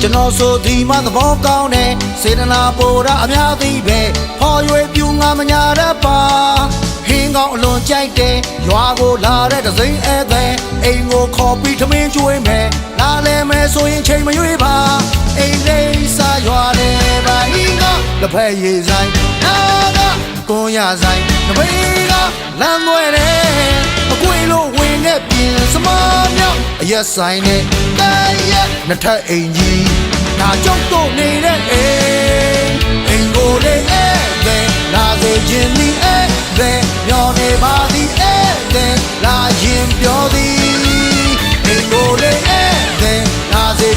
ကျွန်တော်ဆိုဒီမှသဘောကောင်းတယ်စေတနာပိုတာအများသိပဲဖော်ရွယ်ပြူငါမညာတတ်ပါဟင်းကောင်းအလွန်ကြိုက်တယ်ရွာကိုလာတဲ့ဒစိမ့်ဧည့်သည်အိမ်ကိုခေါ်ပြီးထမင်းကျွေးမယ်လာလဲမယ်ဆိုရင်ချိန်မရွေးပါအိမ်လေးစားရွာတယ်ပါဟင်းကလက်ဖက်ရည်ဆိုင်နာကကွန်ရဆိုင်တပိကလမ်းသွဲတယ်အကွေလို့ဝင်ခဲ့ပြင်စမားမြောက်အရက်ဆိုင်နဲ့တိုင်ရက်နှစ်ထပ်အိမ်ကြီးဒါကြောင့်တော့နေတဲ့အိမ်ကိုလေးဧည့်သည်လာစေခြင်းဒီဧည့်သည်မျောနေပါသည်ဧည့်သည်လာရင်ပြောသည်အိမ်ကိုလေးဧည့်သည်လာစေ